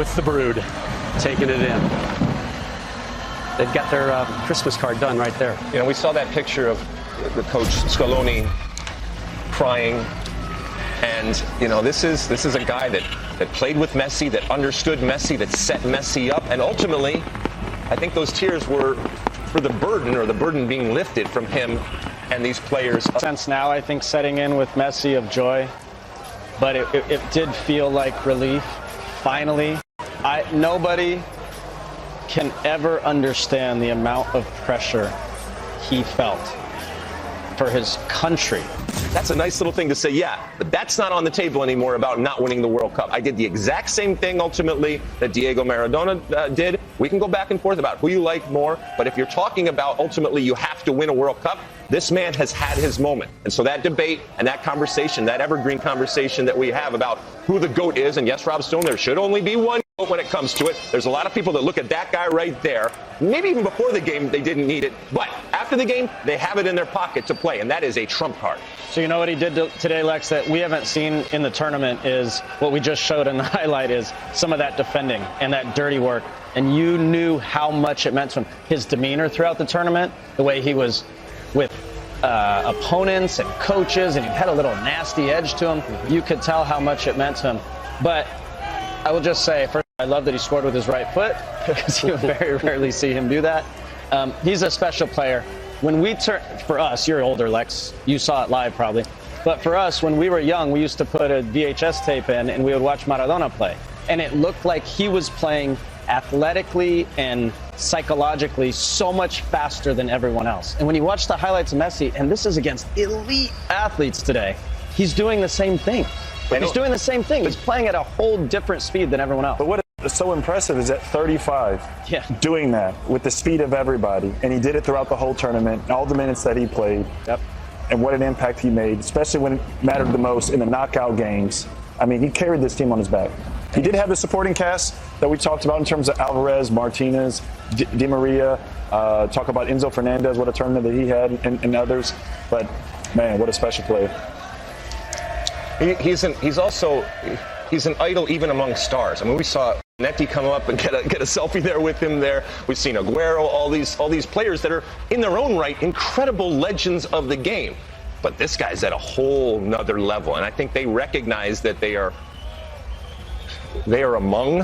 with the brood, taking it in. They've got their Christmas card done right there. You know, we saw that picture of the coach Scaloni crying, and you know, this is a guy that played with Messi, that understood Messi, that set Messi up, and ultimately, I think those tears were for the burden being lifted from him and these players. Sense now, I think, setting in with Messi of joy, but it did feel like relief. Finally, nobody can ever understand the amount of pressure he felt for his country. That's a nice little thing to say, yeah, but that's not on the table anymore about not winning the World Cup. I did the exact same thing, ultimately, that Diego Maradona did. We can go back and forth about who you like more, but if you're talking about ultimately you have to win a World Cup, this man has had his moment. And so that debate and that conversation, that evergreen conversation that we have about who the GOAT is, and yes, Rob Stone, there should only be one GOAT when it comes to it. There's a lot of people that look at that guy right there. Maybe even before the game, they didn't need it. But after the game, they have it in their pocket to play, and that is a trump card. So you know what he did today, Lex, that we haven't seen in the tournament is what we just showed in the highlight is some of that defending and that dirty work. And you knew how much it meant to him. His demeanor throughout the tournament, the way he was with opponents and coaches, and he had a little nasty edge to him. You could tell how much it meant to him. But I will just say, first, I love that he scored with his right foot, because you very rarely see him do that. He's a special player. When we for us, you're older, Lex, you saw it live probably, but for us, when we were young, we used to put a VHS tape in and we would watch Maradona play. And it looked like he was playing athletically and psychologically so much faster than everyone else. And when you watch the highlights of Messi, and this is against elite athletes today, he's doing the same thing. He's doing the same thing. He's playing at a whole different speed than everyone else. But what is so impressive is at 35, doing that with the speed of everybody. And he did it throughout the whole tournament, all the minutes that he played. Yep. And what an impact he made, especially when it mattered the most in the knockout games. I mean, he carried this team on his back. He did have the supporting cast that we talked about in terms of Alvarez, Martinez, Di Maria, talk about Enzo Fernandez, what a tournament that he had, and others. But, man, what a special player. He's an idol even among stars. I mean, we saw Netti come up and get a selfie there with him there. We've seen Aguero, all these players that are in their own right incredible legends of the game. But this guy's at a whole nother level, and I think they recognize that they are among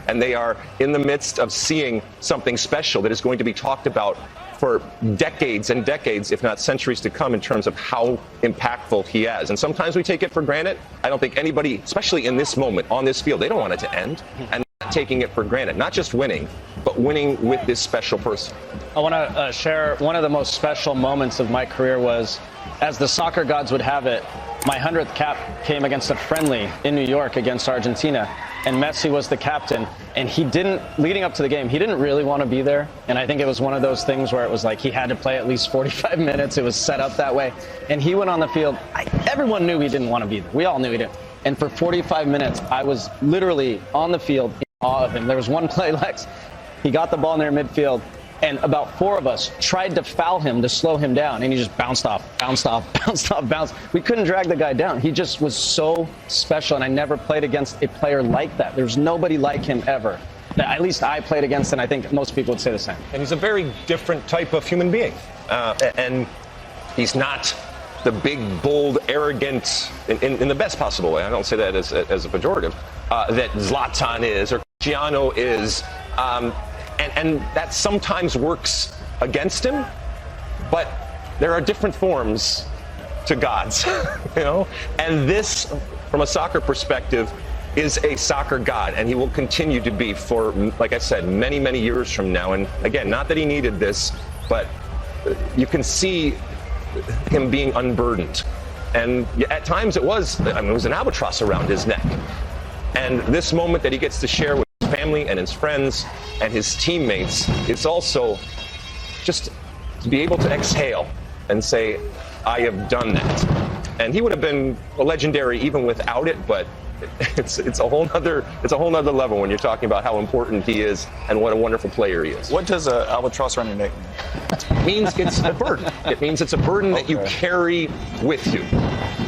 and they are in the midst of seeing something special that is going to be talked about for decades and decades, if not centuries to come, in terms of how impactful he is. And sometimes we take it for granted. I don't think anybody, especially in this moment, on this field, they don't want it to end. And not taking it for granted, not just winning, but winning with this special person. I want to share one of the most special moments of my career was, as the soccer gods would have it, my 100th cap came against a friendly in New York against Argentina, and Messi was the captain, and he didn't, leading up to the game, he didn't really want to be there, and I think it was one of those things where it was like he had to play at least 45 minutes, it was set up that way, and he went on the field. Everyone knew he didn't want to be there. We all knew he didn't. And for 45 minutes, I was literally on the field in awe of him. There was one play, Lex, he got the ball near midfield, and about 4 of us tried to foul him to slow him down, and he just bounced off. We couldn't drag the guy down. He just was so special, and I never played against a player like that. There's nobody like him ever. That at least I played against, and I think most people would say the same. And he's a very different type of human being. And he's not the big, bold, arrogant, in the best possible way, I don't say that as a pejorative, that Zlatan is or Cristiano is. And that sometimes works against him, but there are different forms to gods, you know? And this, from a soccer perspective, is a soccer god, and he will continue to be for, like I said, many, many years from now. And again, not that he needed this, but you can see him being unburdened. And at times it was an albatross around his neck. And this moment that he gets to share with his family and his friends and his teammates, it's also just to be able to exhale and say, I have done that. And he would have been legendary even without it, but it's a whole nother level when you're talking about how important he is and what a wonderful player he is. What does an albatross around your neck mean? It means it's a burden. It means it's a burden that you carry with you.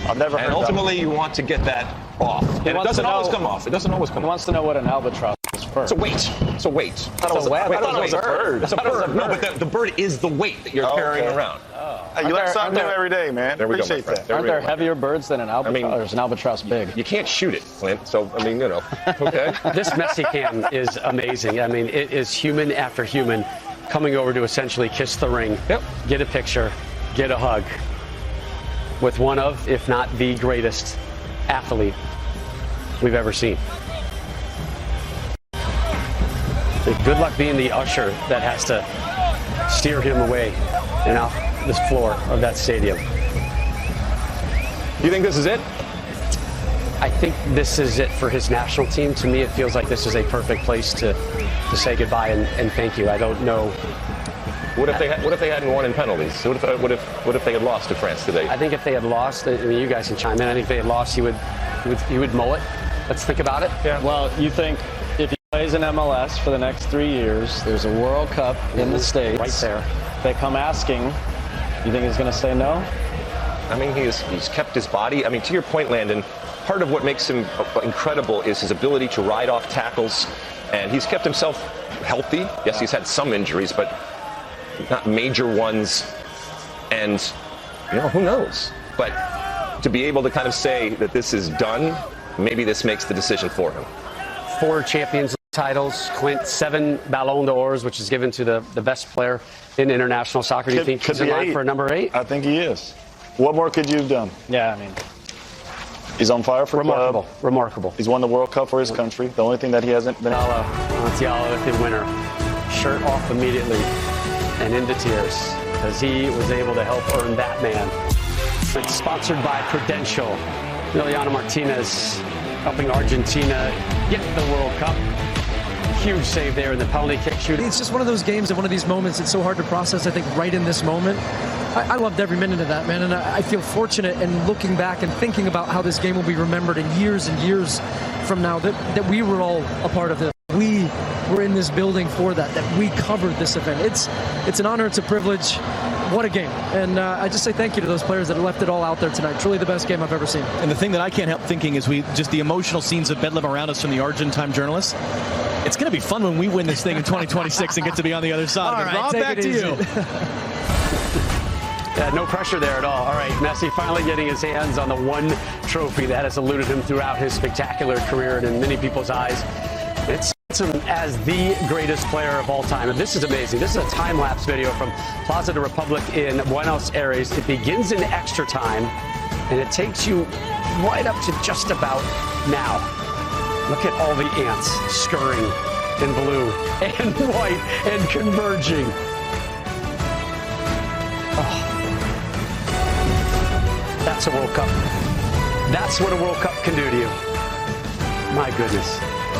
I've never heard And ultimately, you want to get that off. And it doesn't always come off. It doesn't always come off. He wants to know what an albatross is. bird. It's a weight. It's a weight. I thought it was a bird. It's a bird. No, but the bird is the weight that you're carrying around. Hey, you learn something new every day, man. There we go, my Appreciate friend. that. Aren't there heavier birds than an albatross? I mean, or is an albatross big? You can't shoot it, Clint. So, I mean, you know, okay. This Messi cam is amazing. I mean, it is human after human coming over to essentially kiss the ring, get a picture, get a hug with one of, if not the greatest athlete we've ever seen. Good luck being the usher that has to steer him away and off this floor of that stadium. You think this is it? I think this is it for his national team. To me, it feels like this is a perfect place to say goodbye and thank you. I don't know. What if they hadn't won in penalties? What if they had lost to France today? I think if they had lost, I mean, you guys can chime in. I think if they had lost, he would mow it. Let's think about it. Yeah. Well, you think if he plays in MLS for the next 3 years, there's a World Cup in the States. Right there. They come asking, you think he's going to say no? I mean, he's kept his body. I mean, to your point, Landon, part of what makes him incredible is his ability to ride off tackles, and he's kept himself healthy. Yes, he's had some injuries, but not major ones. And, you know, who knows? But to be able to kind of say that this is done, maybe this makes the decision for him. 4 Champions League titles, Clint, 7 Ballon d'Ors, which is given to the best player in international soccer. Do you think he's in line for number 8? I think he is. What more could you have done? Yeah, I mean, he's on fire for Remarkable. club. Remarkable. He's won the World Cup for his country. The only thing that he hasn't been. Montiel, the winner, shirt off immediately and into tears because he was able to help earn that man. It's sponsored by Prudential. Emiliano Martinez helping Argentina get the World Cup. Huge save there in the penalty kick shooting. It's just one of those games and one of these moments. It's so hard to process, I think, right in this moment. I loved every minute of that, man, and I feel fortunate in looking back and thinking about how this game will be remembered in years and years from now, that we were all a part of this. We were in this building for that we covered this event. It's an honor, it's a privilege. What a game. And I just say thank you to those players that left it all out there tonight. Truly the best game I've ever seen. And the thing that I can't help thinking is just the emotional scenes of bedlam around us from the Argentine journalists. It's going to be fun when we win this thing in 2026 and get to be on the other side. All right, Rob, back to you. Yeah, no pressure there at all. All right, Messi finally getting his hands on the one trophy that has eluded him throughout his spectacular career, and in many people's eyes, it's him as the greatest player of all time. And this is amazing. This is a time-lapse video from Plaza de Republic in Buenos Aires. It begins in extra time, and it takes you right up to just about now. Look at all the ants scurrying in blue and white and converging. Oh. That's a World Cup. That's what a World Cup can do to you. My goodness.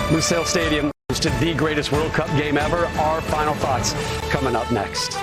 Lusail Stadium hosted the greatest World Cup game ever. Our final thoughts coming up next.